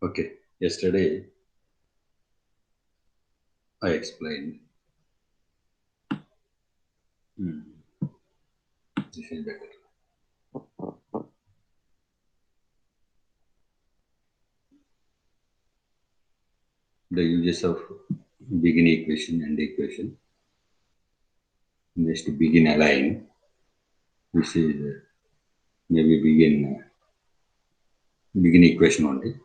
Okay, yesterday I explained. This is better. The uses of begin equation and equation. Next, begin align. This is maybe begin equation only.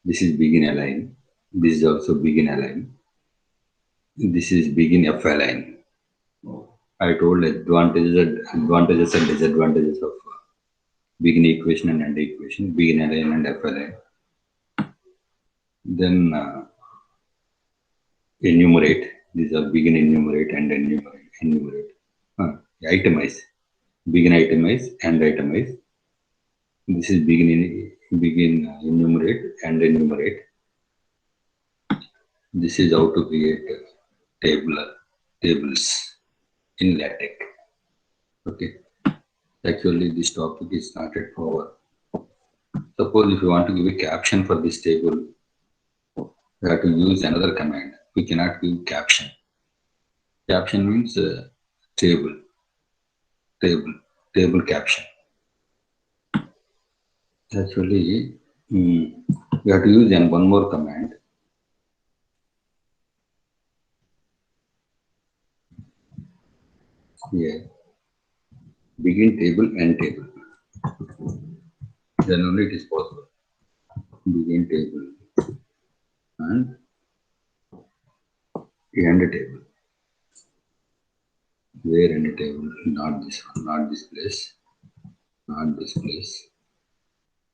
This is begin align. This is also begin align. This is begin F align. I told advantages and disadvantages of begin equation and end equation, begin align and F align. Then enumerate. These are begin enumerate and enumerate. Itemize. Begin itemize and itemize. This is begin enumerate and enumerate. This is how to create tables in LaTeX. Okay. Actually, this topic is started for. Suppose if you want to give a caption for this table, we have to use another command. We cannot give caption. Caption means table, table caption. Actually, we have to use one more command. Here, begin table, end table. Then only it is possible. Begin table and end table. Where end table? Not this one, not this place, not this place.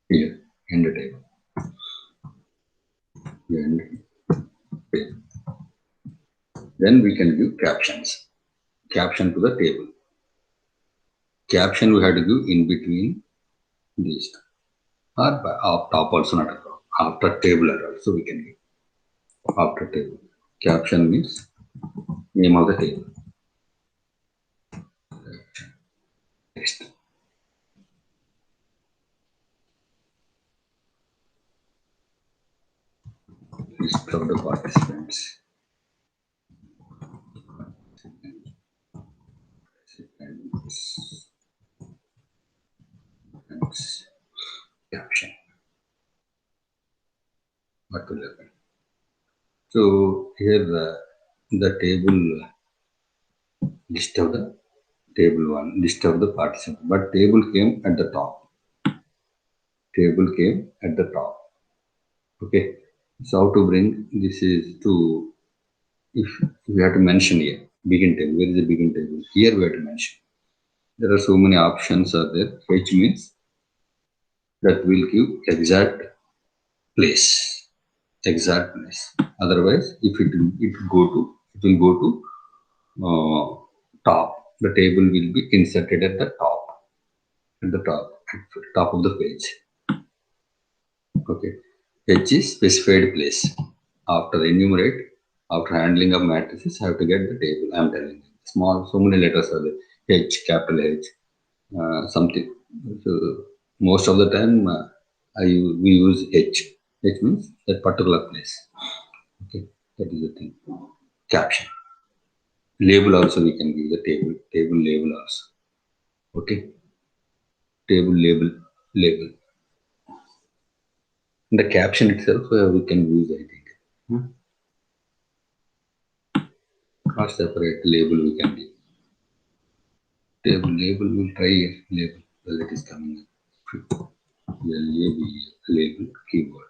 Here, end table. End table. Then we can give captions. Caption to the table. Caption we have to give in between these two. Or top also not a problem. After table also we can give. After table. Caption means name of the table. Next. List of the participants. Caption. What will happen? So here the table list of the table one, list of the participants, but table came at the top. Table came at the top. Okay. So how to bring this is to if we have to mention here begin table. Where is the begin table? Here we have to mention. There are so many options are there. H means that will give exact place. Exact place. Otherwise, if it will go to top. The table will be inserted at the top. At the top of the page. Okay. H is specified place. After enumerate, after handling of matrices, I have to get the table. I am telling you. Small, so many letters are there. H, capital H, something. So most of the time, we use H. H means that particular place. Okay, that is the thing. Caption. Label also we can give the table. Table label also. Okay. Table label. The caption itself we can use, I think. Or separate label we can give. Table label will try label whether it is coming up. Label keyword.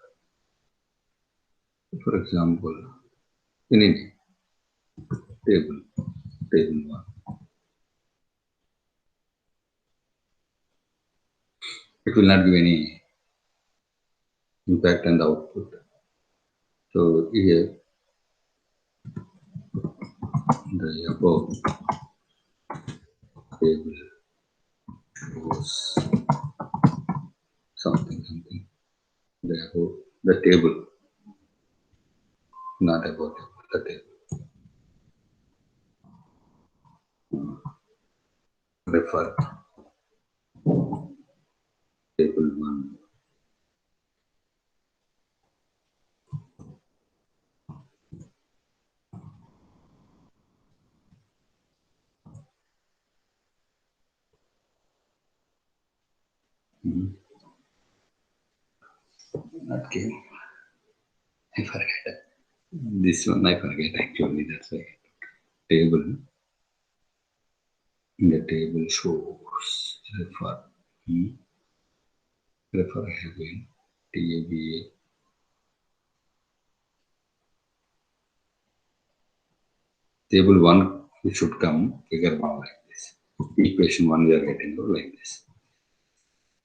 For example, in India, table one. It will not give any impact on the output. So here the above table was something. The above the table, not about the table. Refer table one. Not game. I forget. This one I forget actually. That's why. Table. The table shows refer. Refer again. TABA. Table 1, it should come figure 1 like this. Equation 1 we are getting like this.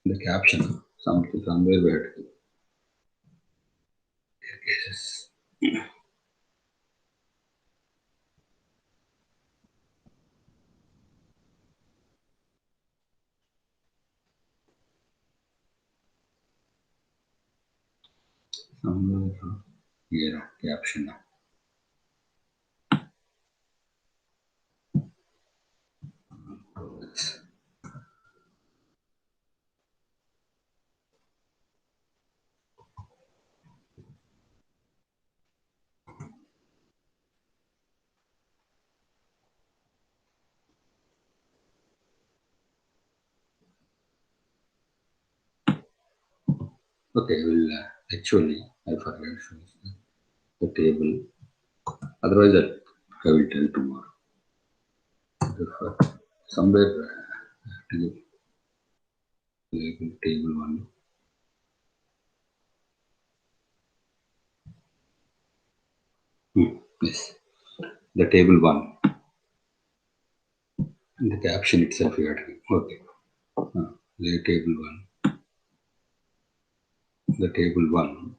The caption, something somewhere we have to cases. Somewhere here, caption. Okay, well, actually, I forgot the table. Otherwise, I will tell tomorrow. Somewhere table 1. Yes, the table 1. And the caption itself you have to. Okay. The table 1. The table 1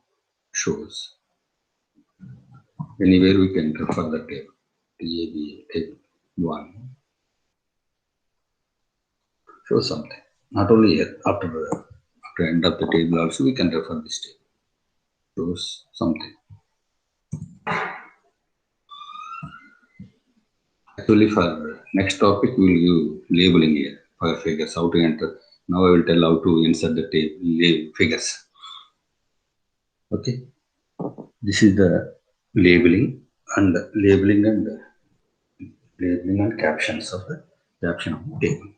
shows. Anywhere we can refer the table. TAB table 1 shows something. Not only here, after end of the table also we can refer this table. Shows something. Actually, for next topic, we will use labeling here for figures, how to enter. Now I will tell how to insert the table figures. Okay, this is the labeling and captions of the caption of the table.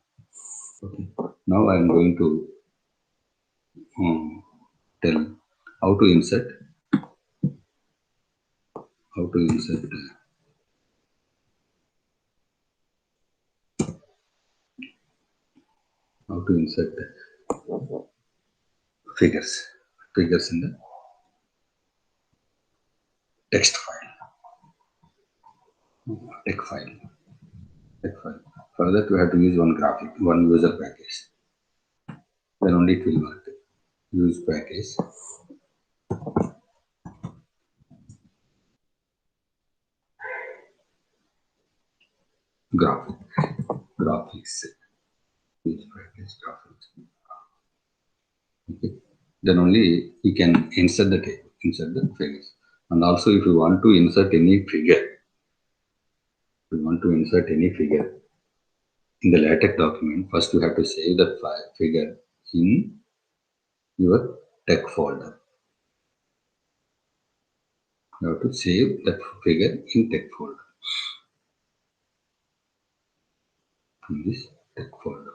Okay, now I am going to tell how to insert how to insert how to insert figures in the text file, text file, text file. For that, we have to use one user package. Then only it will work. Use package graphic graphics. Use package graphics. Okay. Then only we can insert the table, insert the figures. And also, if you want to insert any figure, in the LaTeX document, first you have to save that figure in your text folder. You have to save that figure in text folder. In this text folder.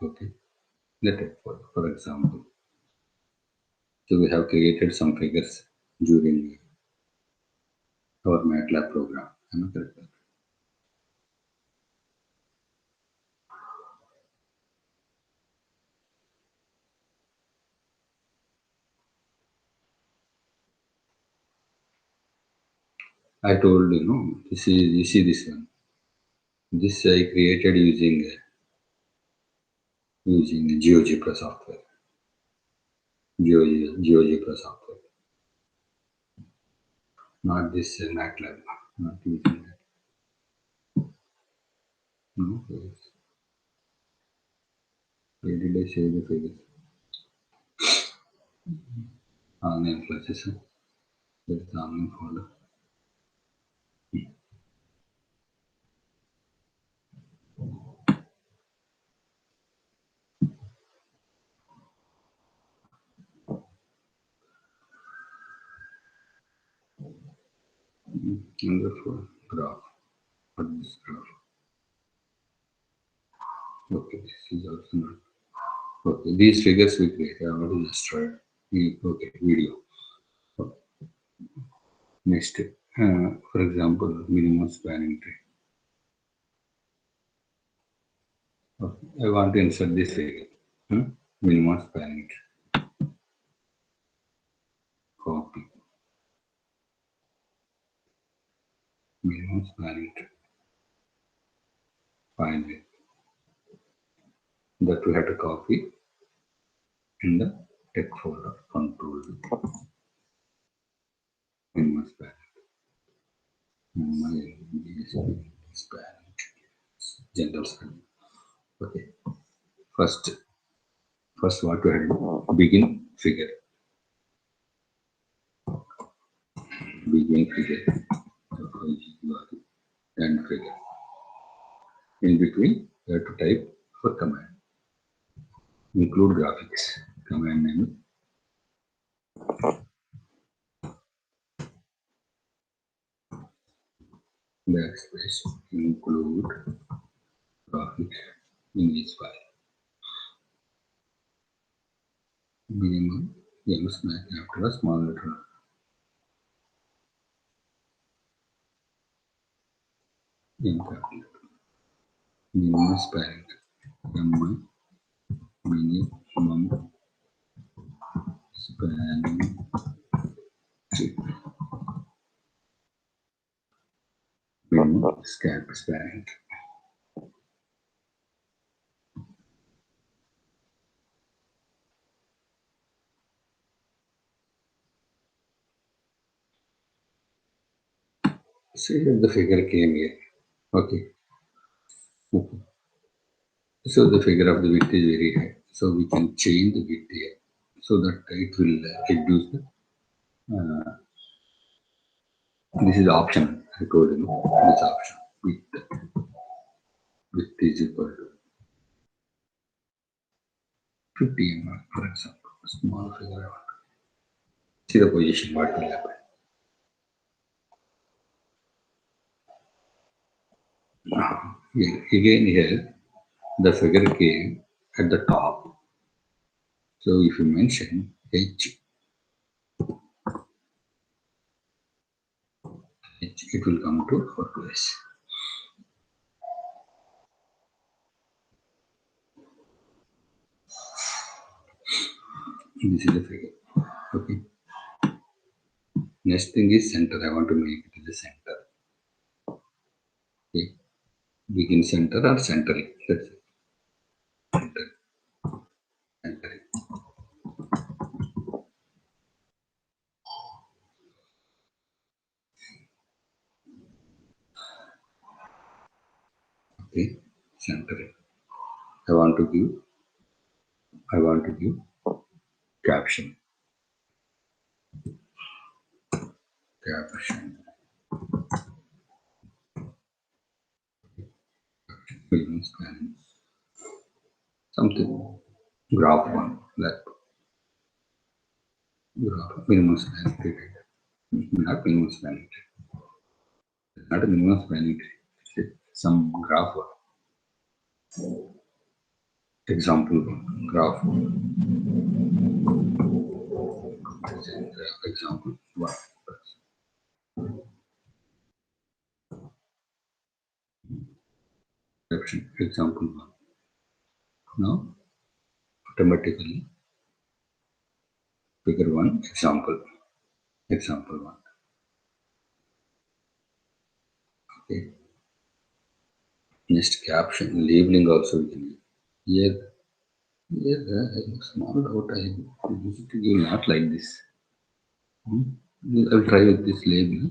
Okay. The text folder, for example. So we have created some figures during our MATLAB program. Am I correct? I told you see this one. This I created using GeoGebra software. GeoGebra software. Not this MATLAB. Not using that. No. Where did I save the figures? Online classes. There's the online folder. And the graph. What is this graph? Okay, this is also not. Okay, these figures we created. I already destroyed. Okay, video. Okay. Next, for example, minimum spanning tree. Okay. I want to insert this figure. Minimum spanning tree. Copy. Minimum spanning tree. Finally, that we have to copy in the text folder. Control minimum spanning. Minimum spanning. General spanning. Okay. First what we have to do? Begin figure. Begin figure. And figure. In between, you have to type for command. Include graphics. Command name backspace. Include graphics in this file. Minimum yellow smack after a small letter. M capital. Minimum spanning. M minimum spanning. Minimum spanning. See if the figure came here. Okay. So the figure of the width is very high. So we can change the width here so that it will reduce the. This is option. I told you this option. Width is equal to 50 mm, for example. Small figure. I want to see the position. What will happen? Again here, the figure came at the top. So if you mention H, it will come to our place. This is the figure. Okay. Next thing is center. I want to make it the center. Okay. Begin center or centering. That's it. Center. Centering. Okay. Centering. I want to give. I want to give caption. Caption. Minimum spanning. Something. Graph one. That graph. Minimum spanning. Not minimum spanning. Not a minimum spanning. Some graph one. Example one. Graph one. Example one. Caption. Example one. Now automatically figure one. Example. Example one. Okay. Next caption labeling also we can use. Here, small doubt I used to give not like this. I'll try with this label.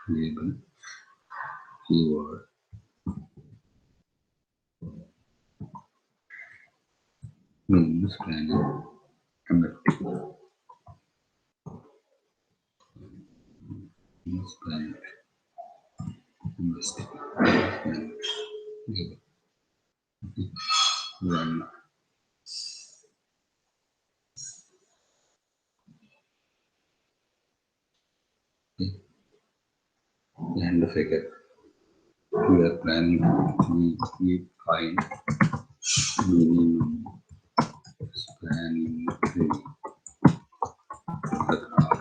Label keyword. Means planning. MFT. Means planning. Invest. Planning. Label. Run. Okay. And the figure. We are planning to we find minimum spanning the graph.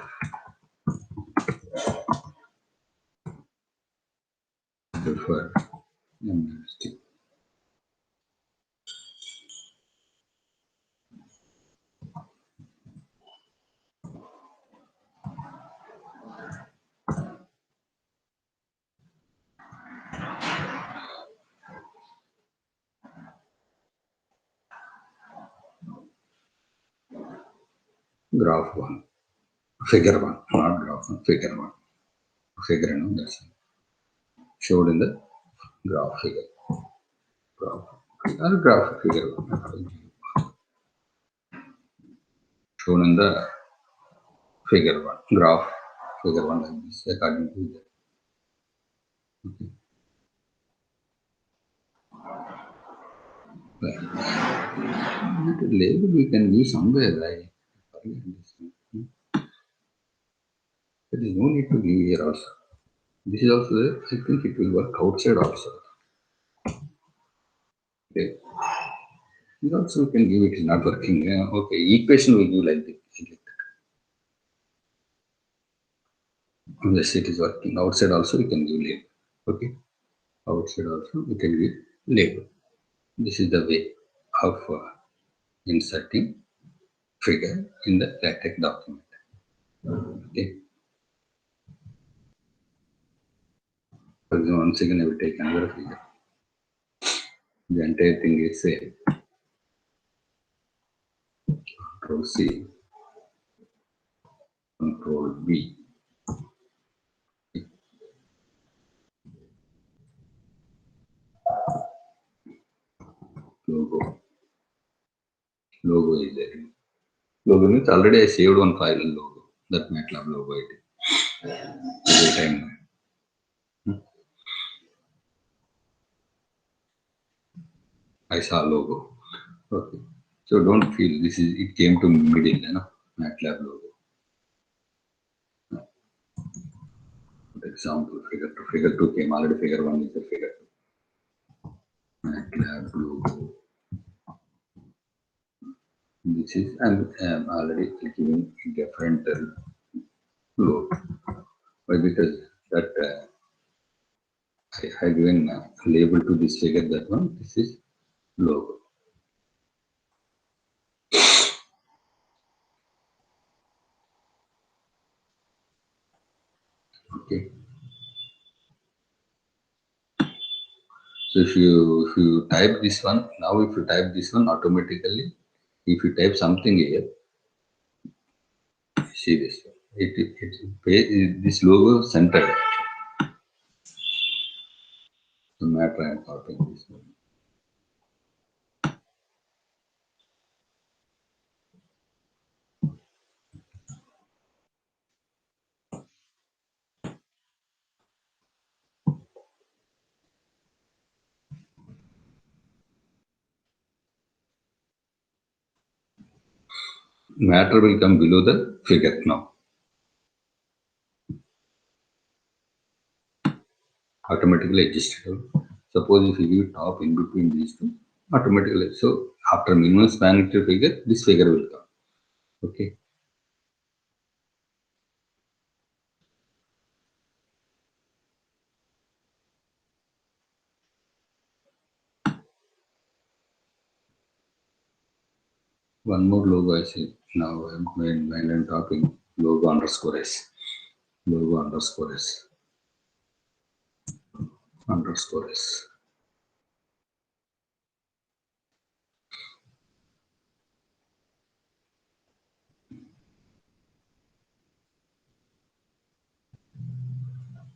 Prefer stick. Graph 1, figure 1, not graph 1, figure 1. Figure, no, that's showed in the graph figure. Graph, or graph figure 1. Shown in the figure 1, graph figure 1 like this, according to the. Okay. The label we can use somewhere, right? There is no need to give here also. This is also, I think it will work outside also. Okay. Here also we can give it is not working. Okay, equation we give like this. Unless it is working. Outside also we can give label. Okay. Outside also we can give label. This is the way of inserting figure in the LaTeX document. Okay. For example, once again I will take another figure. The entire thing is same. Control C, Control B. Logo. Logo is there. Logo means already I saved one file logo. That MATLAB logo it is. Every time. I saw logo. Okay. So don't feel this is it came to middle, MATLAB logo. For example, figure 2 came already, figure 1 is the figure 2. MATLAB logo. This is I'm already giving different logo. Why? Because that I given a label to this figure, that one, this is logo. Okay. So if you type this one, now if you type this one automatically, if you type something here, see this one. This logo centered. No matter I am copying this one. Matter will come below the figure now. Automatically adjusted. Suppose if you give top in between these two, automatically. So after minimum span figure, this figure will come. Okay. One more logo I see. Now when I'm talking logo underscore S. Logo underscore S. Underscore S.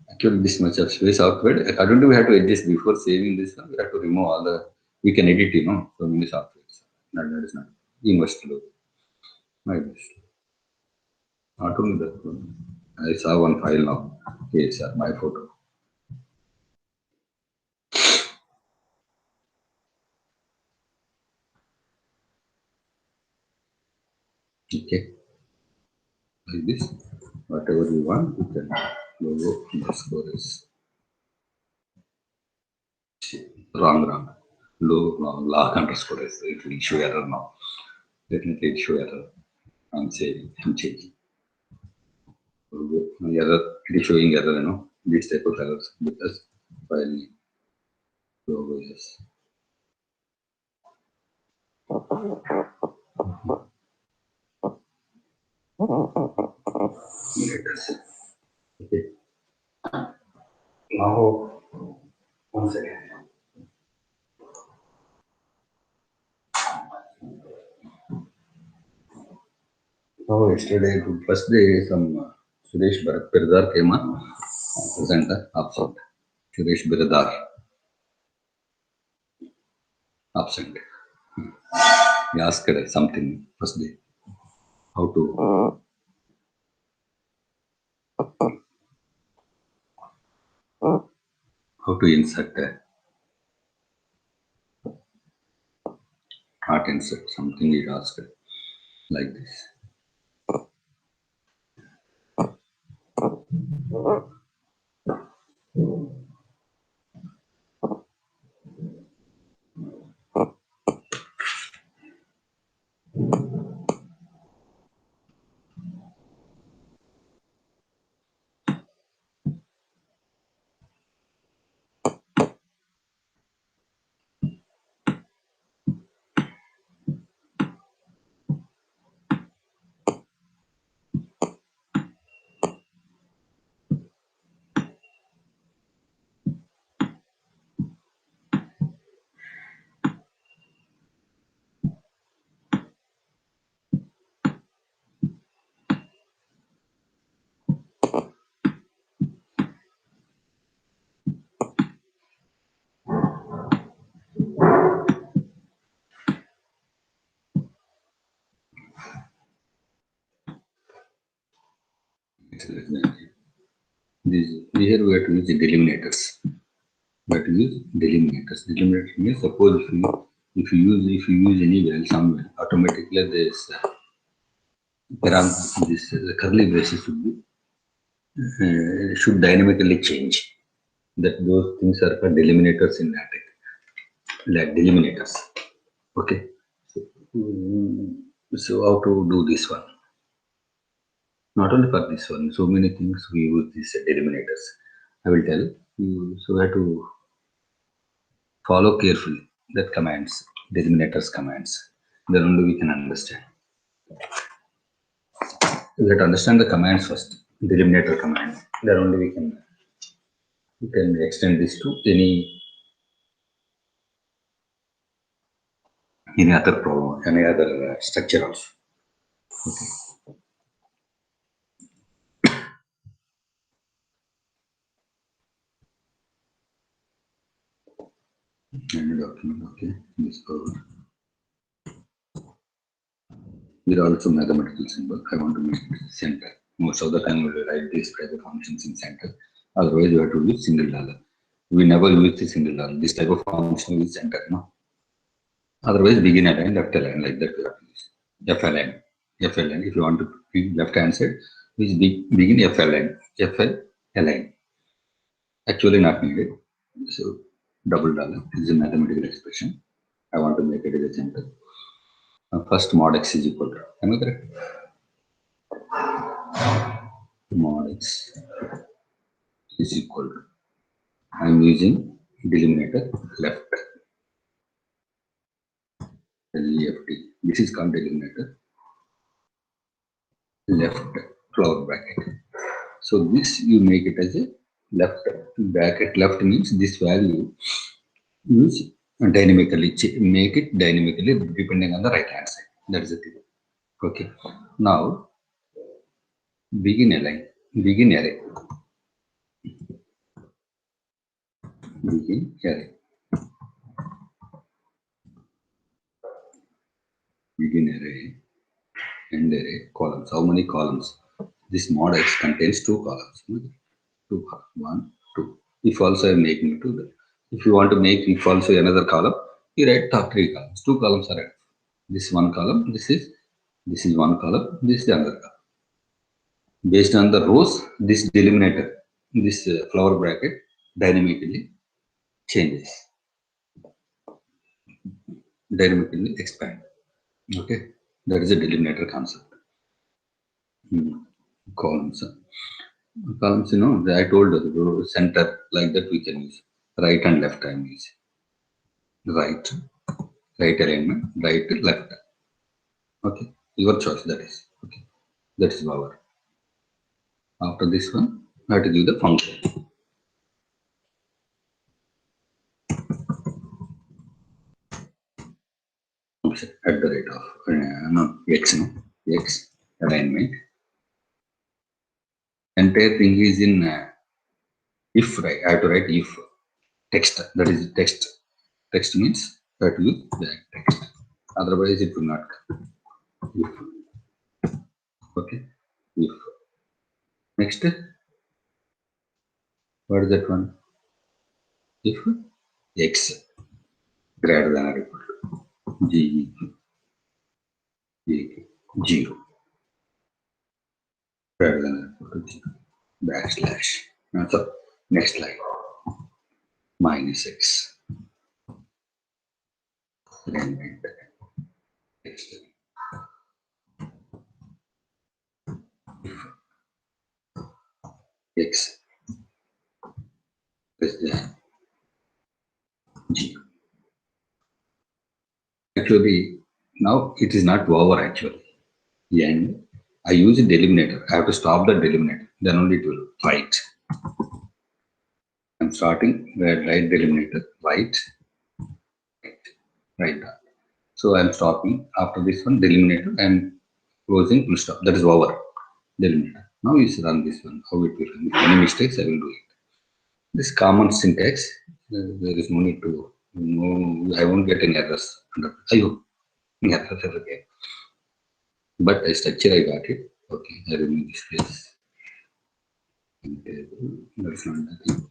Actually, this much of space outward. According to we have to adjust before saving this one. We have to remove all the. We can edit, so many softwares. That is not university logo. My best. Not only that one. I saw one file now. Yes, sir, my photo. Okay. Like this. Whatever you want, you can logo underscore is wrong. Logo log underscore is it will issue error now. Definitely it show error. I'm saying, I'm changing. Error, it is showing error, this type of errors because file logo is letters. Okay. Now, one second. Now, yesterday, first day, some Suresh Biradar came on, presenter, absent. Suresh Biradar, absent. He asked something first day, how to insert art insert, something he asked like this. This, here we have to use the delimiters. We have to use delimiters. Delimiters means suppose if you use any well somewhere, automatically this this curly braces should dynamically change. That those things are called delimiters in Latex. Like delimiters. Okay. So, so how to do this one? Not only for this one, so many things we use these delimiters. I will tell you. So we have to follow carefully that commands, delimiters commands. Then only we can understand. We have to understand the commands first, delimiter command. Then only we can extend this to any other problem, any other structure also. Okay. Any document, okay. This over. Here also mathematical symbol. I want to make it center. Most of the time we will write these private functions in center. Otherwise, you have to use single dollar. We never use the single dollar. This type of function is center, no. Otherwise, begin align, left align, like that we have to use. FLN. FLN. If you want to be left hand side, which begin FLN. FL align. Actually not needed. So double dollar is a mathematical expression. I want to make it as a center. First mod x is equal to. Am I correct? Mod x is equal to. I am using delimiter left. LEFT. This is called delimiter left flower bracket. So this you make it as a left bracket. Left means this value use dynamically, make it dynamically depending on the right hand side. That is the thing. Okay. Now begin array. Begin array. Begin array. Begin array. End array. Columns. How many columns? This mod X contains two columns. Two. One, two. If also I am making two. If you want to make if also another column, you write three columns. Two columns are enough. This one column. This is one column. This is the other column. Based on the rows, this delimiter, this flower bracket dynamically changes, dynamically expand. Okay. That is a delimiter concept. Columns. Columns, I told you, the center, like that we can use. Right and left I am using. Right, right alignment, right, left. Okay, your choice that is. Okay, that is our. After this one, I have to give the function. Function at the rate of x, x alignment. Entire thing is in if, right? I have to write if text. That is text. Text means I have to use that text. Otherwise, it will not come. If, okay. If next, what is that one? If x greater than or equal to g equal 0 greater than or equal to 0 backslash. So next line minus x alignment text x less than 0. Actually, now it is not over actually. And I use a delimiter. I have to stop the delimiter. Then only it will write. I'm starting where right delimiter, right, right. So I'm stopping after this one delimiter. I'm closing full stop. That is over delimiter. Now you run this one. How it will run? If any mistakes, I will do it. This common syntax. There is no need to. No, I won't get any errors. Ayo, errors again. But the structure I got it. Okay, I remove this place. That's not the thing.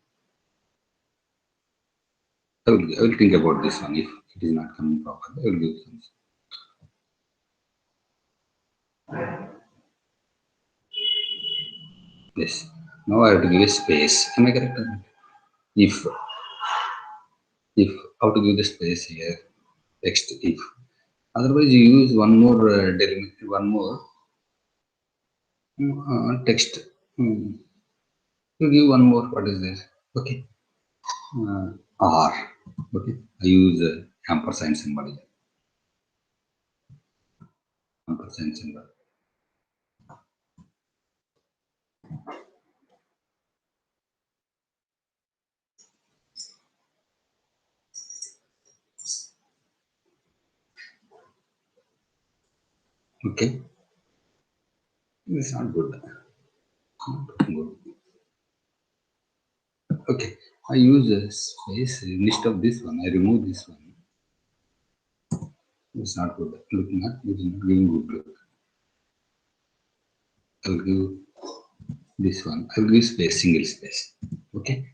I will think about this one. If it is not coming properly, I will give some. Yes. Now I have to give a space. Am I correct? If how to give the space here? Text if. Otherwise, you use one more delimiter, one more text. You give one more. What is this? Okay. R. Okay. I use ampersand symbol here. Ampersand symbol. Okay. This is not good. Not good. Okay. I use a space list of this one. I remove this one. It's not good. Looking at it is not giving good look. I'll give this one. I'll give space, single space. Okay.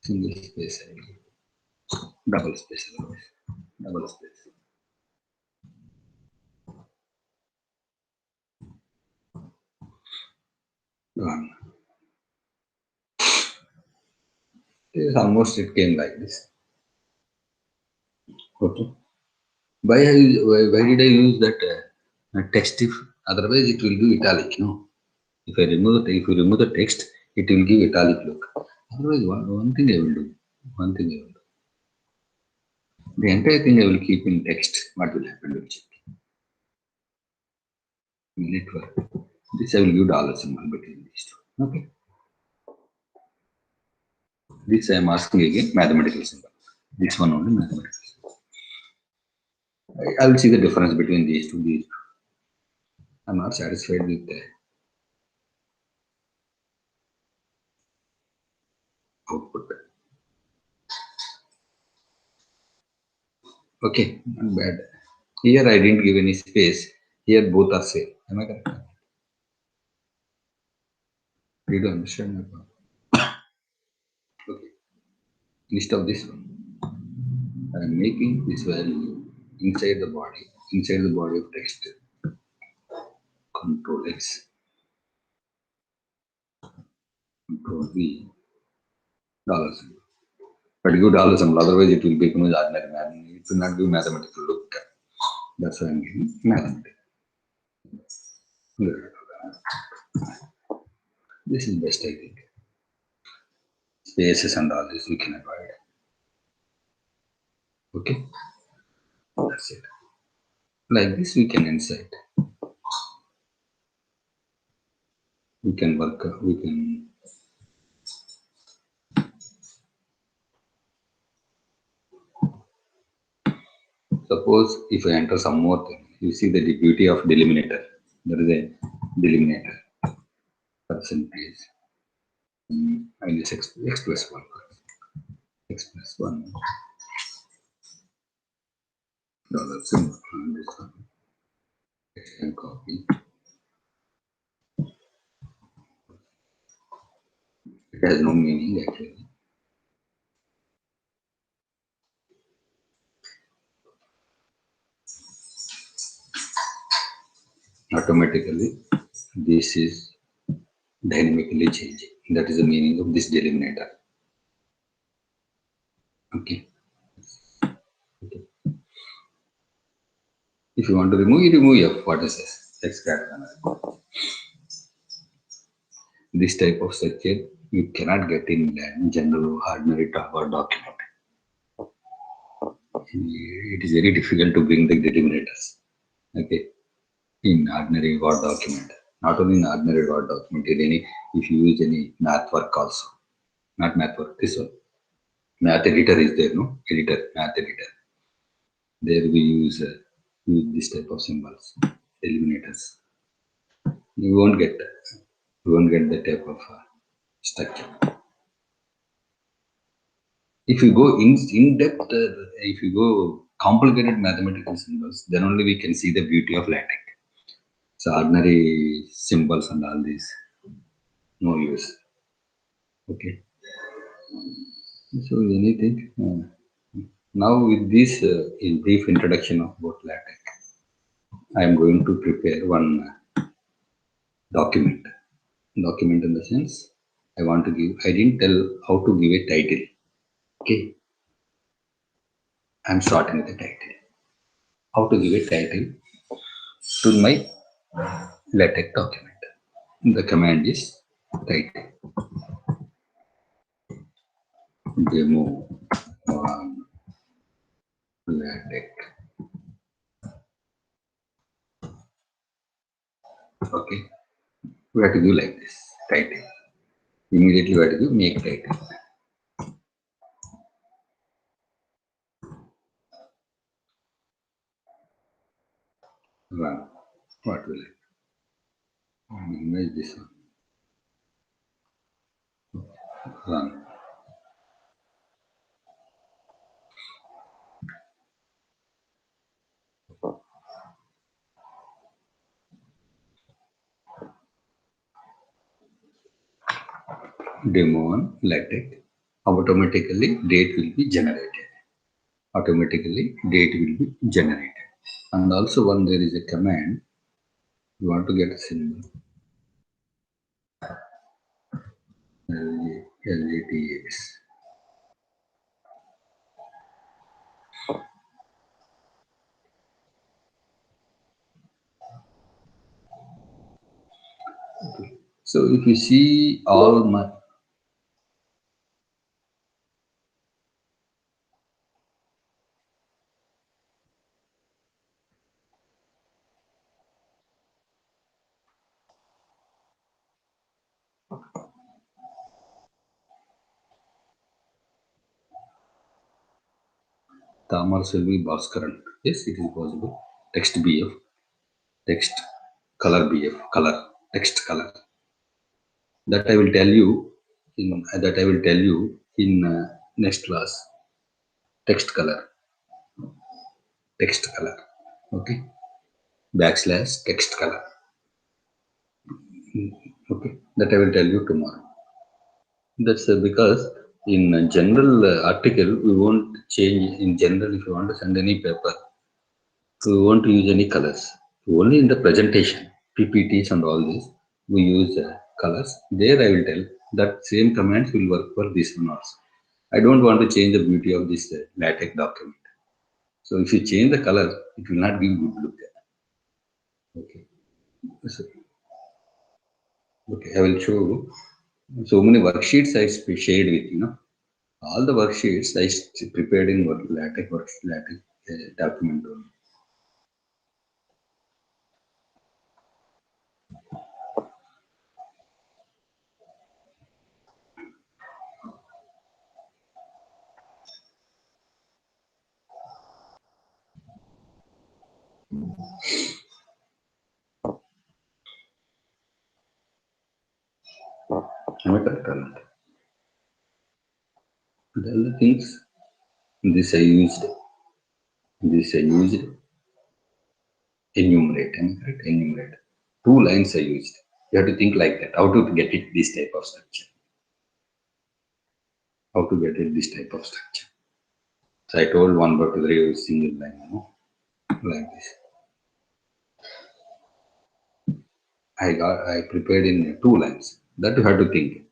Single space. I will give double space. Otherwise, double space. One. This almost it came like this. Okay. Why did I use that text if? Otherwise, it will give italic. If if you remove the text, it will give italic look. Otherwise, one thing I will do. One thing I will do. The entire thing I will keep in text. What will happen? We'll check. Network. This I will give dollar symbol between these two. Okay. This I am asking again mathematical symbol. This one only mathematical symbol. I will see the difference between these two. I'm not satisfied with the output. Okay, not bad. Here I didn't give any space. Here both are same. Am I correct? You don't understand my point. Okay. Instead of this one, I am making this value inside the body of text. Control X, Control V, dollar symbol. But give dollar symbol, otherwise it will become as ordinary math. It will not give mathematical look. That's why I'm giving mathematics. This is best, I think. Spaces and all this we can avoid. Okay, that's it. Like this, we can insert. We can work. We can. Suppose if I enter some more thing, you see the beauty of delimiter. There is a delimiter percentage. I just express one. Express one. Dollar symbol. And this one. I can copy. It has no meaning actually. Automatically, this is dynamically changing. That is the meaning of this delimiter. Okay. Okay. If you want to remove, you remove F. What is this? X This type of structure you cannot get in general ordinary Word document. It is very difficult to bring the delimiters. Okay. In ordinary Word document. Not only in ordinary Word document, if you use any math work also. Not math work, this one. Math editor is there, no? Editor, math editor. There we use this type of symbols, eliminators. You won't get the type of structure. If you go in depth, if you go complicated mathematical symbols, then only we can see the beauty of Latex. So ordinary symbols and all these, no use. Okay. So anything. Now with this in brief introduction of about Latex, I am going to prepare one document. Document in the sense I want to give. I didn't tell how to give a title. Okay. I'm starting with the title. How to give a title to my LaTeX document. The command is title demo on LaTeX. Okay. We have to do like this title. Immediately we have to do make title. Run. What will it? Image this one. Run. Demo on LaTeX. Automatically date will be generated. Automatically date will be generated. And also when there is a command, you want to get a symbol. LATX. Okay. So if you see all my Tamars will be Bhaskaran. Yes, it is possible. Text BF, text color BF, color, text color. That I will tell you in next class. Text color. Okay. Backslash text color. Okay. That I will tell you tomorrow. That's because in a general article we won't change. In general, if you want to send any paper, we won't use any colors. Only in the presentation, PPTs and all this, we use colors. There I will tell that same commands will work for this one also. I don't want to change the beauty of this LaTeX document. So if you change the color, it will not give good look. Okay. So, okay, I will show you. So many worksheets I shared with you. Know all the worksheets I prepared in LaTeX document only. Am I correct or not? The other things, this I used, this I used, enumerate. Am I correct? Enumerate. Two lines I used. You have to think like that. How to get it this type of structure? How to get it this type of structure? So I told one but three single line, like this. I prepared in two lines. That you have to think.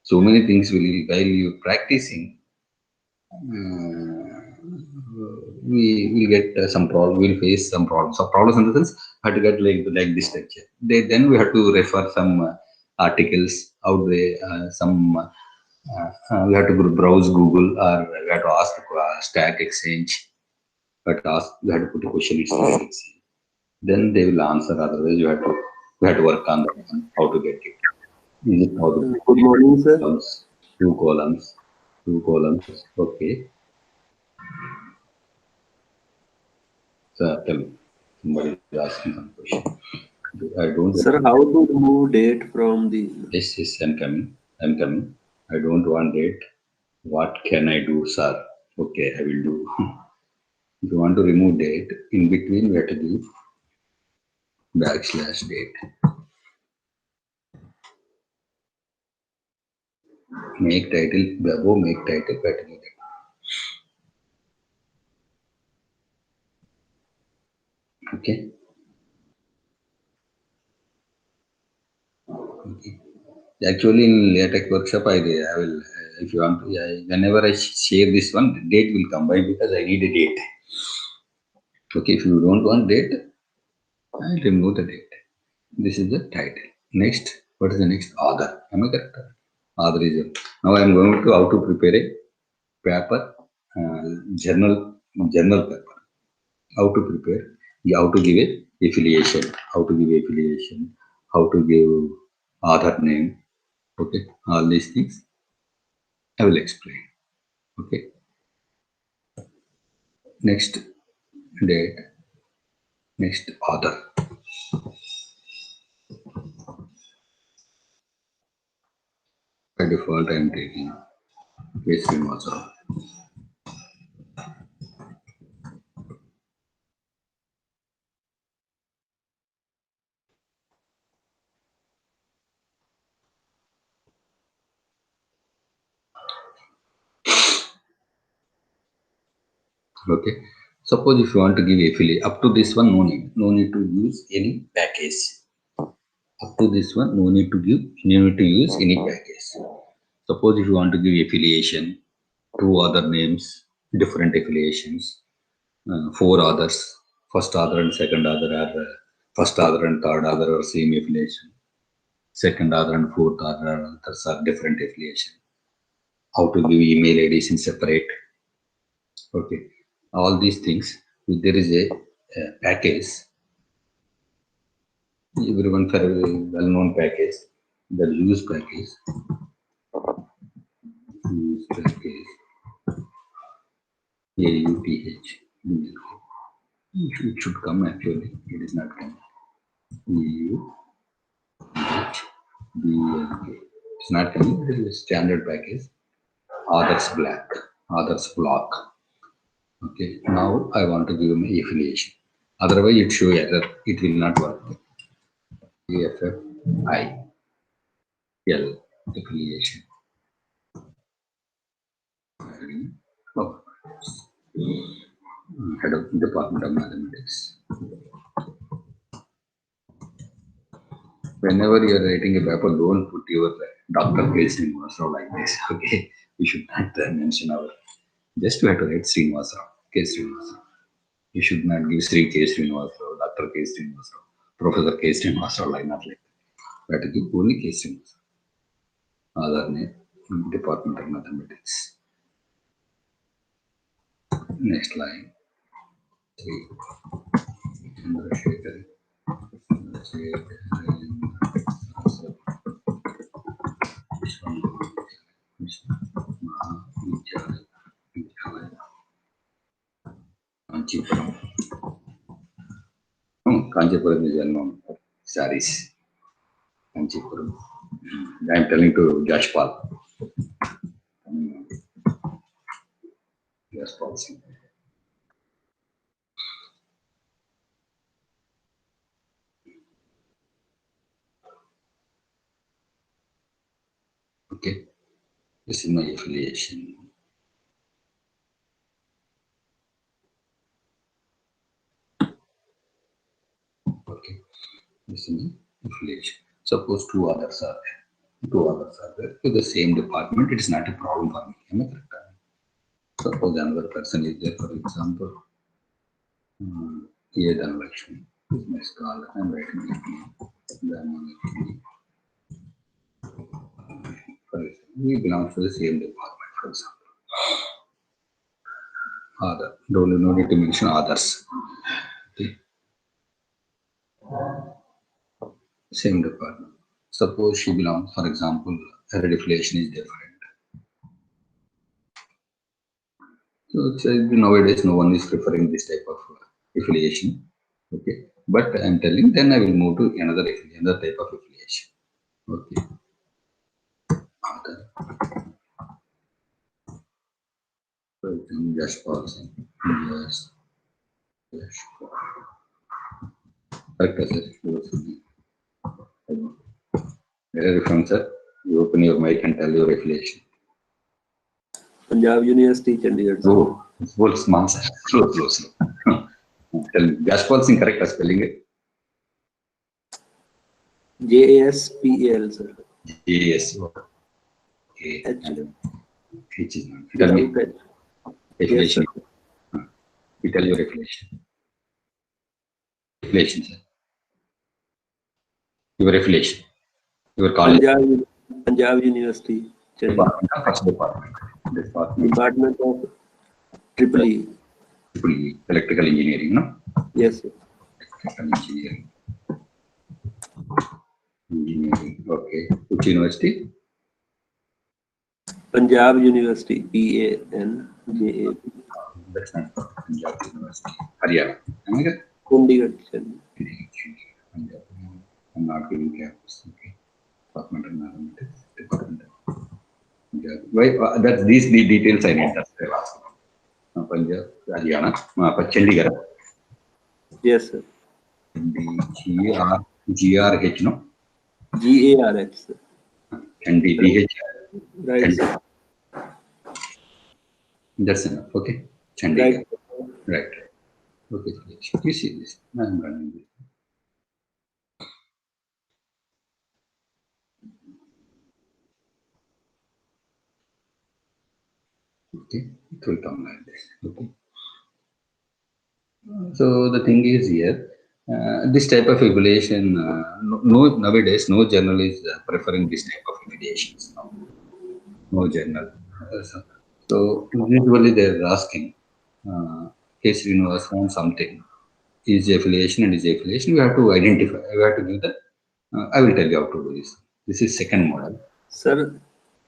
So many things will while you practicing. We will get some problem. We'll face some problems. So problems in the sense, how to get like this structure. Then we have to refer some articles out there. We have to browse Google, or we have to ask Stack Exchange. We have to put a question in Stack Exchange. Then they will answer. Otherwise, you have to work on that one, how to get it. Is it possible? Good morning, sir. Columns, two columns, two columns. Okay. So tell me, somebody is asking some question. I don't Sir, want. how to remove date from the... Yes, yes, I'm coming. I'm coming. I don't want it. What can I do, sir? Okay, I will do. If you want to remove date, in between we have to give backslash date. Make title above, make title category. Okay. Okay. Actually, in latex workshop, I will. If you want to, whenever I share this one, date will come by because I need a date. Okay, if you don't want date, I'll remove the date. This is the title. Next, what is the next? Author. Am I correct? Author is it. Now I am going to how to prepare a paper, uh, journal journal paper. How to prepare? How to give a affiliation? How to give affiliation? How to give author name? Okay, all these things I will explain. Okay. Next date. Next author. By default, I am taking K. Srinivasaram. Okay. Suppose if you want to give affiliate, up to this one, no need to use any package. Up to this one, no need to use any package. Suppose if you want to give affiliation, two other names, different affiliations, four others, first other and second other are first other and third other are same affiliation, second other and fourth other others are different affiliation. How to give email IDs in separate. Okay, all these things. If there is a package, everyone for a well-known package, the use package, AUTH. It should come actually. It is not coming. AUTH, BLK. It's not coming. It is a standard package. Others black, others block. Okay. Now I want to give them affiliation. Otherwise, it show error. It will not work. AFFIL affiliation. Oh, head of Department of Mathematics. Whenever you are writing a paper, don't put your Dr. K. Srinivasaram like this. Okay, we should not mention our. Just we have to write Srinivasaram, K. Srinivasaram. You should not give Sri K. Srinivasrao, Dr. K. Srinivasrao, Professor K. Srinivasrao, like not like that. That give only K. Srinivasrao. Other name, Department of Mathematics. Next line. Three. Chandrasekhar. Kanchipuram. Kanchipuram is well known for saris. Kanchipuram. I am telling to Jashpal. Jashpal Singh. Okay. This is my affiliation. Okay. This is my affiliation. Suppose two others are there to the same department. It is not a problem for me. Am I correct? Suppose another person is there, for example, A. Dhanalakshmi. This is my scholar. I am writing his name. Dhanalakshmi. For example, we belong to the same department, for example. Other. Don't no need to mention others. Okay. Same department. Suppose she belongs, for example, her affiliation is different. So nowadays, no one is preferring this type of affiliation. Okay, but I'm telling, then I will move to another type of affiliation. Okay, other. For example, just pausing. Yes, yes. Correct, sir. Where are you from, sir? You open your mic and tell your affiliation. Punjab University, Chandigarh. Sir. Oh, it's both small, sir. Slow. Tell me, Jaspal Singh, correct spelling it? JASPAL, sir. Yes. Okay. H. Which is not. Tell me, Without H. Yes, affiliation. sir. You tell your affiliation. Affiliation, sir. Your affiliation. Your college. Punjab University, Chandigarh. Department, first department. Department of Triple E. Electrical engineering, no? Yes, sir. Electrical engineering. Okay. Which university? Punjab University, PANJAB. That's not Punjab University. Haryana. Am I correct? Chandigarh, Chandigarh. I'm not giving campus. Okay. Department of Mathematics. Department of Punjab. Why? That's these the details I need. That's why I asked. Punjab, Haryana, Chandigarh. Yes, sir. GRH, no? GARH, sir. DH. Right, sir. That's enough. Okay. Chandigarh. Right. Okay. You see this. I'm running this. Okay. It will come like this. Okay. So the thing is here, this type of evaluation, nowadays no journal is preferring this type of evaluations. No journal. So usually they're asking, case universe found something. Is affiliation and is affiliation? We have to identify. We have to give the. I will tell you how to do this. This is second model. Sir,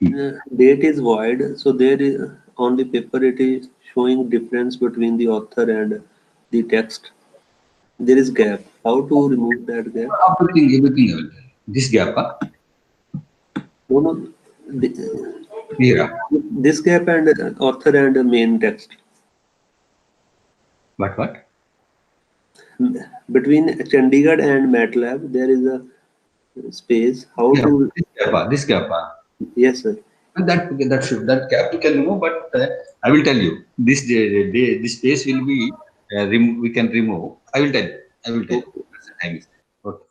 date is void, so there is on the paper it is showing difference between the author and the text. There is gap. How to remove that gap? Everything I will tell you. This gap, No, no. here. This gap and author and main text. What? Between Chandigarh and MATLAB, there is a space. How Yeah, to? this gap. Yes, sir. And that gap you can remove, but I will tell you this space will be we can remove. I will tell you. I will tell you. Okay. Time is okay.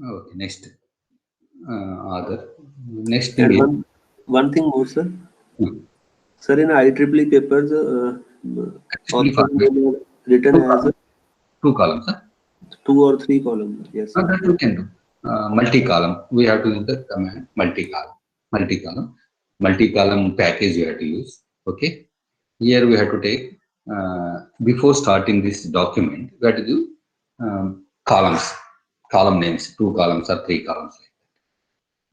Okay. Next, other next thing And is one thing more, sir. hmm, Sir, in IEEE papers, Actually, Author format name are written two as columns. Two columns. Huh? two or three columns. Yes. That we can do. Multi-column. We have to use the command multi-column. Multi-column. Multi-column package we have to use. Okay. Here we have to take before starting this document. We have to do columns, column names, two columns or three columns.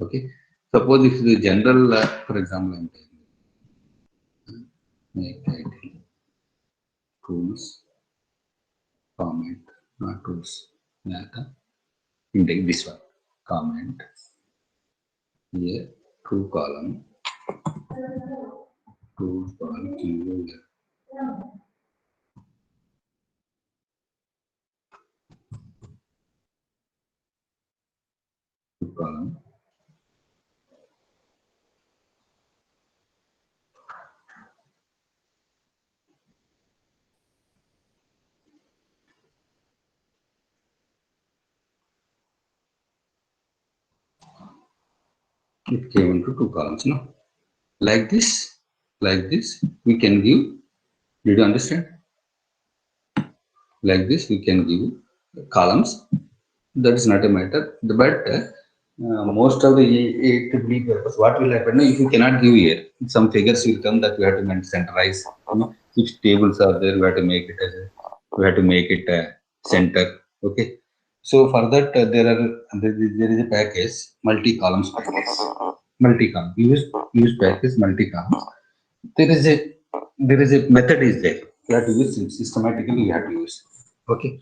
Okay. Suppose if the general, for example, I'm taking make title tools, comment, not tools, data. You take this one, comment. Here, two column, two column, two column. It came into two columns, no? Like this, we can give. Did you understand? Like this, we can give columns. That is not a matter. But most of the AEEE papers, what will happen if you cannot give here? Some figures will come that we have to centralize. You know, if tables are there, we have to make it as a, we have to make it a center. Okay. So for that, there is a package multi-columns package. Multi-column use package multi-columns. There is a method is there. You have to use systematically. You have to use. Okay,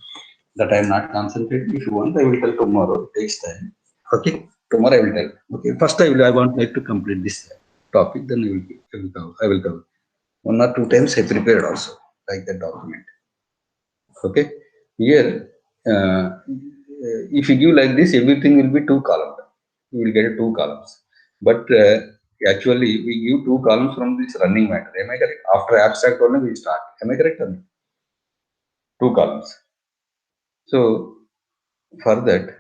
that I am not concentrating. If you want, I will tell tomorrow. It takes time. Okay, tomorrow I will tell. Okay, first I want like to complete this topic. Then I will cover. One or two times I prepared also like that document. Okay, here if you give like this, everything will be two columns. You will get two columns. But actually, we give two columns from this running matter. Am I correct? After abstract only we start. Am I correct? Or no? Two columns. So for that,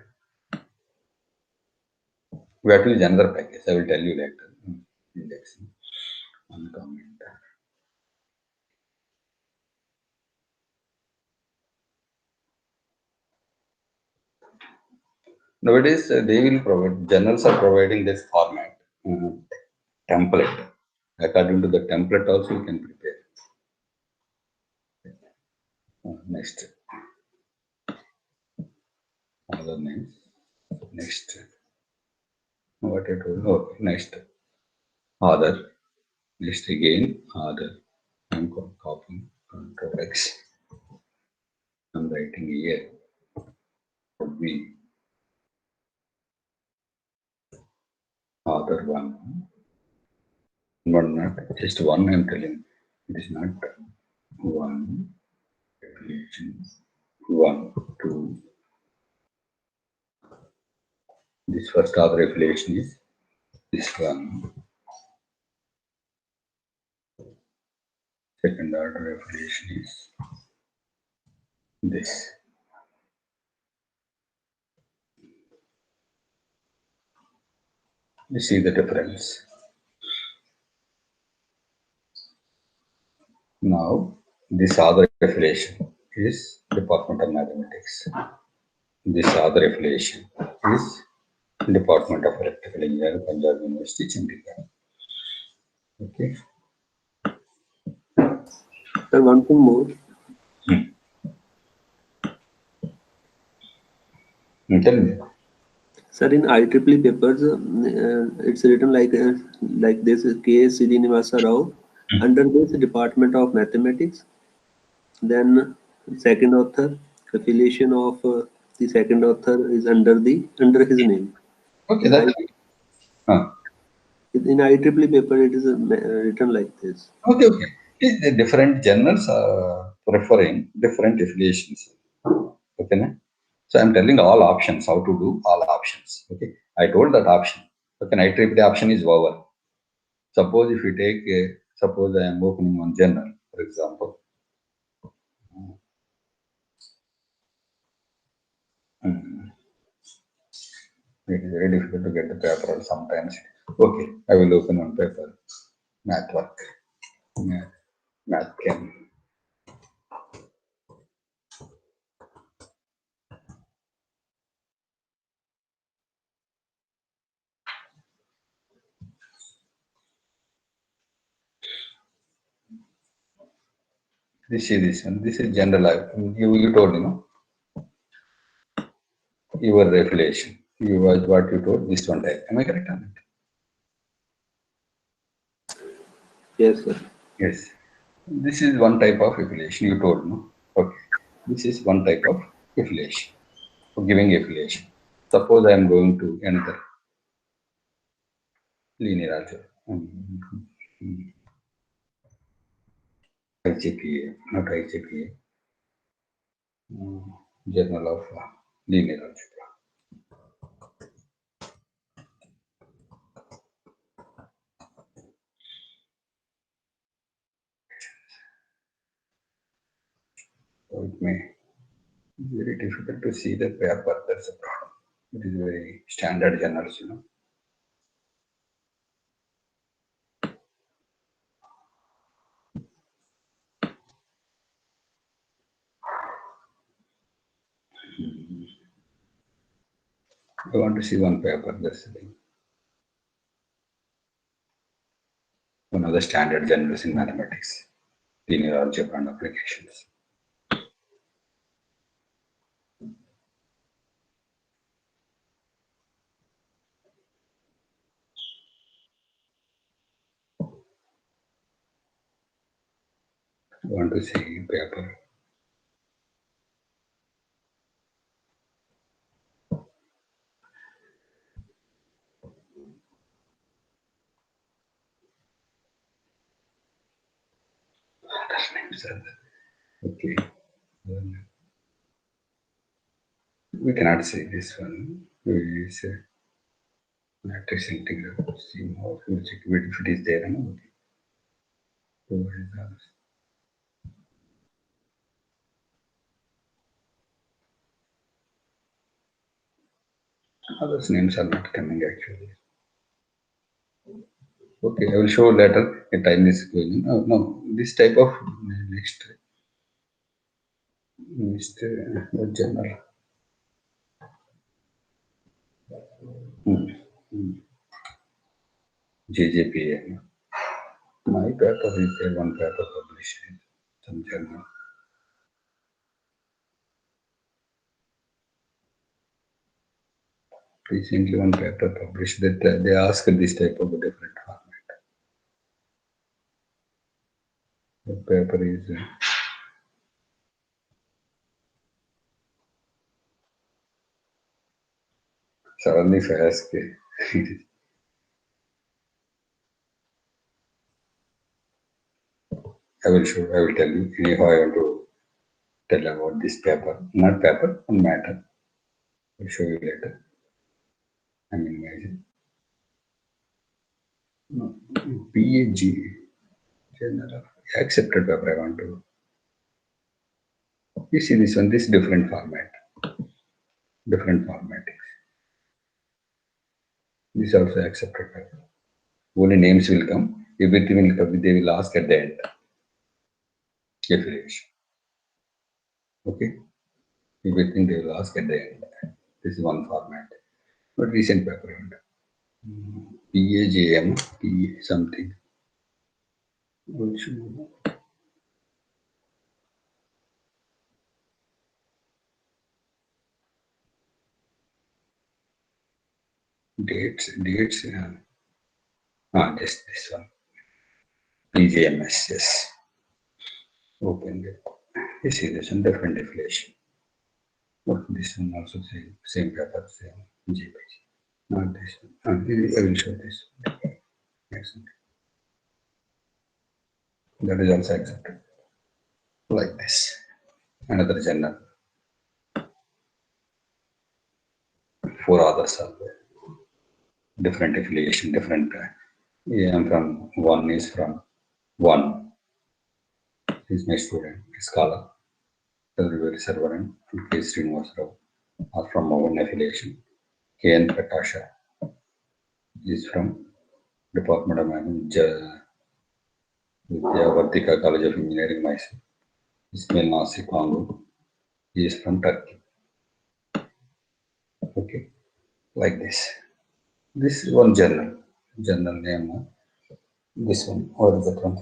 we have to use another package. I will tell you later. Indexing. One comment. Nowadays, they will provide, journals are providing this format, template. According to the template also you can prepare. Next, other names. Next, what I told. Okay, next, other. Next again, other. I'm copying Control X. I'm writing here. Would be other one. One not just one. I'm telling. It is not one. One, two. This first order affiliation is this one. Second order affiliation is this. You see the difference. Now, this other affiliation is Department of Mathematics. This other affiliation is Department of Electrical Engineering, Punjab University, Chandigarh. Okay. Sir, one thing more. Tell me. Sir, in IEEE papers, it's written like this: K. Srinivasa Rao, under this Department of Mathematics. Then second author, affiliation of the second author is under his name. Okay, In I that. Huh. in IEEE paper, it is written like this. Okay, okay. The different journals are preferring different affiliations. Okay, na? So I'm telling all options, how to do all options. Okay, I told that option. Okay, IEEE option is over. Suppose if you take a, suppose I am opening one journal, for example. Hmm, it is very difficult to get the paper sometimes. Okay, I will open one paper. Math work. Math chem. This is this one. This is general. You told, your affiliation. You was what you told. This one type. Am I correct on it? Yes, sir. Yes. This is one type of affiliation. You told, no? Okay. This is one type of affiliation. For giving affiliation. Suppose I am going to another linear algebra. IJPA, not IJPA. Journal of Linear Algebra. So it may be very difficult to see the paper. That's a problem. It is very standard journals. I want to see one paper. That's the thing. One of the standard journals in mathematics, linear algebra and applications. I want to see paper. Other names are there. Okay. We cannot see this one. We say matrix integral. See how we check if it is there. No? Okay. So what is that? Others names are not coming actually. Okay, I will show later. A time is going. No, no, this type of next journal. JJPA. My paper is there, one paper published in some journal. Recently, one paper published that they asked this type of a different format. The paper is suddenly if I ask, I will show, I will tell you. Anyhow, I want to tell about this paper. Not paper, one matter. I will show you later. I mean, imagine. No, PAG, general, accepted paper. I want to. You see this one, this different format. Different format. This also accepted paper. Only names will come. Everything will come. They will ask at the end. Affiliation. Okay. Everything they will ask at the end. This is one format. But recent paper. PAJM, P something. Which dates. Just this one. PJMS. Yes. Open it. You see this one different affiliation. But this one also same paper, same JPG. Not this one. I will show this. Next one. That is also accepted. Like this. Another journal. Four others are there. Different affiliation, different. Yeah, I'm from one is from one. He's my student, scholar. Everybody Sarvaran and K. Srinivasarao are from our own affiliation. K. N. Prakasha is from Department of Vidyavartika College of Engineering, Mysore. Ismail Nasir Kongo, he is from Turkey. Okay, like this. This is one journal. Journal name. This one, what is that one?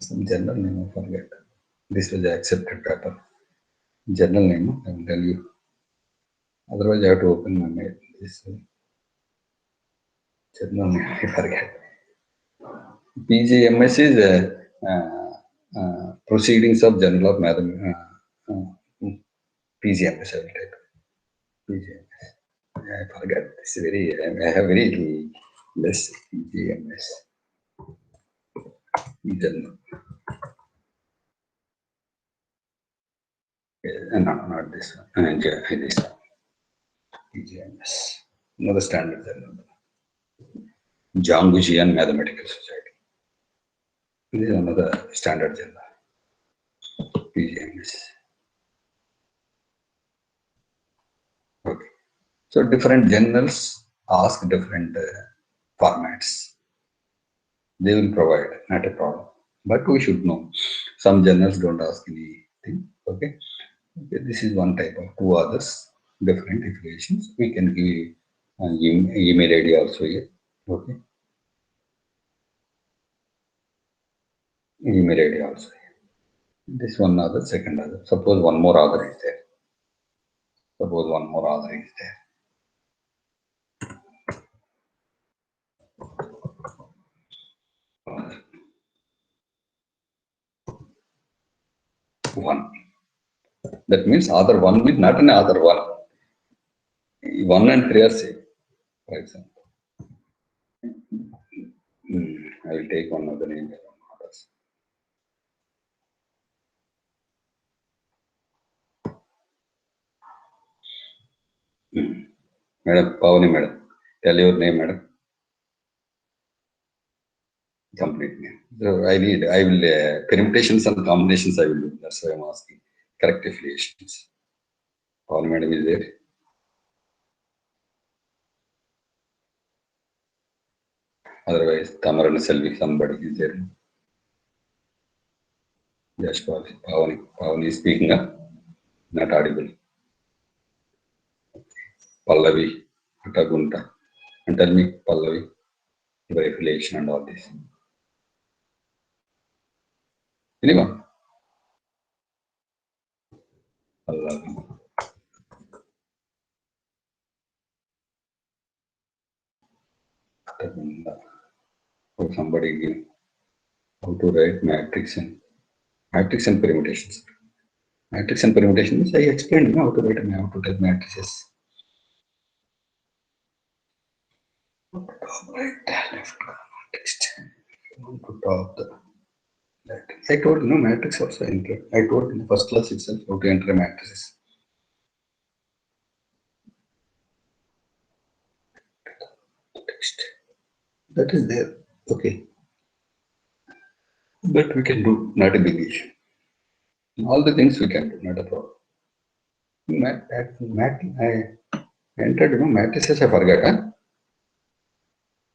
Some journal name I forget. This was the accepted paper. Journal name I will tell you. Otherwise, I have to open my mail. This journal name I forget. PGMS is Proceedings of Journal of Mathematics. PGMS I will type. PGMS. I forgot. This is very. I have very less PGMS. Journal. No, not this one. This one. PGMS. Another standard journal. Jangujian Mathematical Society. This is another standard journal. PGMS. Okay. So different journals ask different formats. They will provide, not a problem. But we should know. Some journals don't ask anything. Okay. Okay, this is one type of two others, different affiliations. We can give email ID also here. Okay. Email ID also here. This one other, second other. Suppose one more other is there. Suppose one more other is there. One. That means other one with not an other one. One and three are same, for example. I will take one of the name. Others. Madam, Pavani madam. Tell your name, madam. Complete name. So I will, permutations and combinations I will do. That's why I'm asking. Correct affiliations. Pavani madam is there. Otherwise, Tamar and Selvi, somebody is there. Yes, Pavani. Pavani is speaking up. Not audible. Pallavi, Gunta. And tell me, Pallavi, your affiliation and all this. Anyone? Pallavi. Gunta. Or somebody give how to write matrix and permutations. Matrix and permutations, I explained how to write how to type matrices. Top right, left, text. To top the I told you, no, matrix also enter. I told in the first class itself how to enter a matrices. Text. That is there. Okay. But we can do, not a big issue. All the things we can do, not a problem. I entered, matrices I forgot, huh?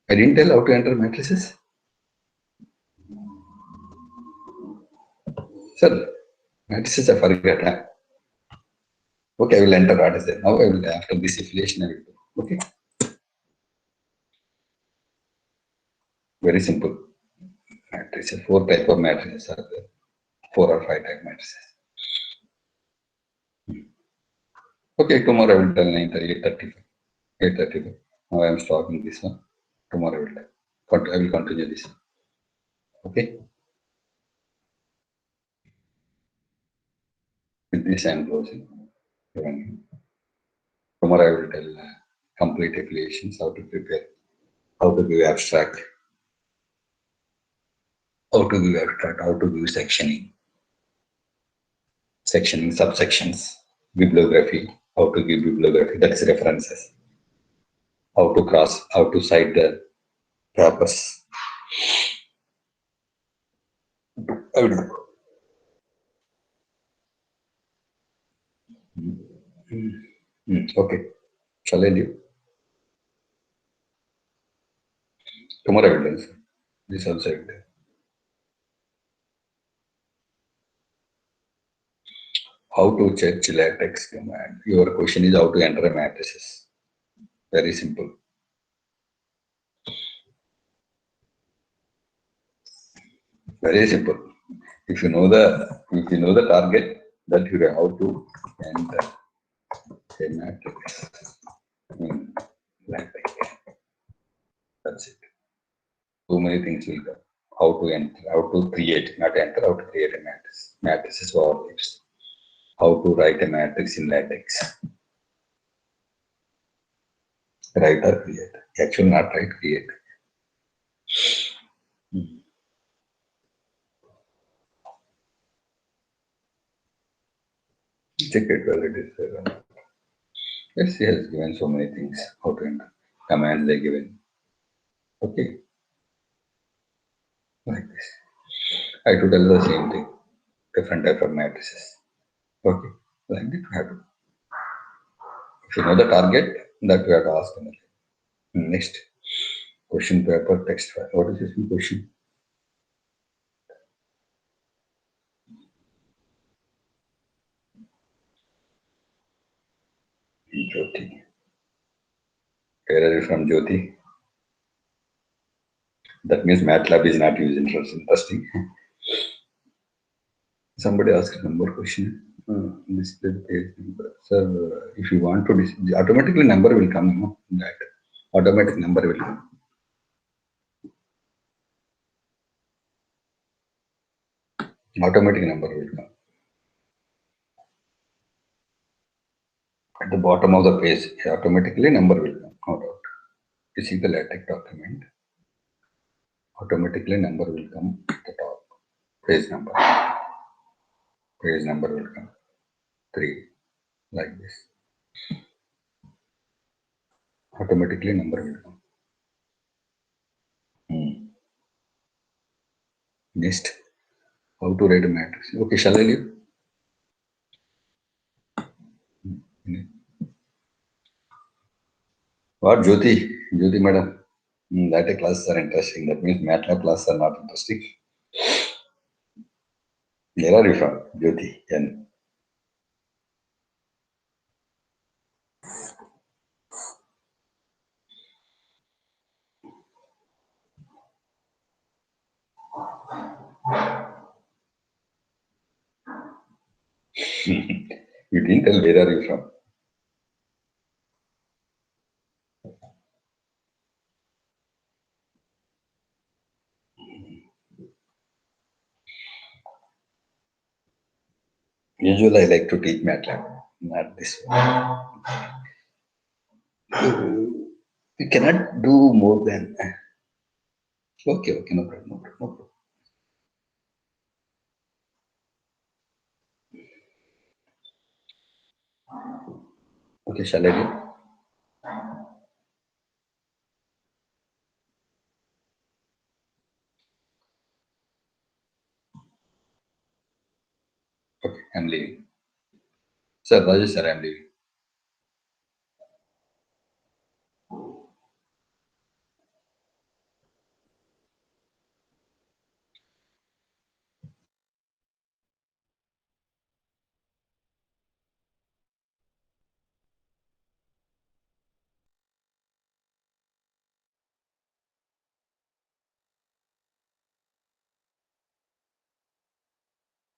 I didn't tell how to enter matrices. Sir, matrices I forgot, huh? Okay, I will enter what is there. Now I will, after this affiliation, I will do. Okay. Very simple. Matrices, 4 type of matrices are there. 4 or 5 type matrices. Okay, tomorrow I will tell 8:30. 8:30. Now I am stopping this one. Tomorrow I will tell. I will continue this one. Okay. With this I am closing. Tomorrow I will tell complete affiliations, how to prepare, how to give abstract, how to give abstract, how to give sectioning, subsections, bibliography, how to give bibliography, that is references, how to cite the papers. I will Okay. Shall I leave? Tomorrow I will tell. This also I will tell. How to check Latex command. Your question is how to enter a matrices. Very simple. Very simple. if you know the target that you have to enter a matrix in latex, that's it. Too many things will come. How to enter, how to create, not enter, how to create a matrix. Matrices for objects. How to write a matrix in latex. Write or create. Actually, not write, create. Check it whether it is there or not. Yes, he has given so many things. How to enter. Commands they given. Okay, like this. I to tell the same thing. Different type of matrices. Okay, like that we have to. If you know the target, that we have to ask them. Next, question paper text file. What is this question? Jyoti. Where are you from, Jyoti? That means MATLAB is not used. Interesting. Somebody asked a number question. Display page number. Sir, if you want to, automatically number will come. No? That automatic number will come. Automatic number will come. At the bottom of the page, automatically number will come. No doubt. You see the LaTeX document. Automatically number will come at the top. Page number. Page number will come. 3. Like this. Automatically number will come. Next, how to write a matrix. Okay, shall I leave? What, Jyoti? Jyoti madam? LaTeX classes are interesting. That means MATLAB classes are not interesting. Where are you from, Jyoti? And you didn't tell where are you from. Usually I like to teach MATLAB, not this one. We cannot do more than. Okay, okay, no problem, no problem, no problem. Okay, shall I do? Okay, I'm leaving. Sir, Rajesh sir, I'm leaving.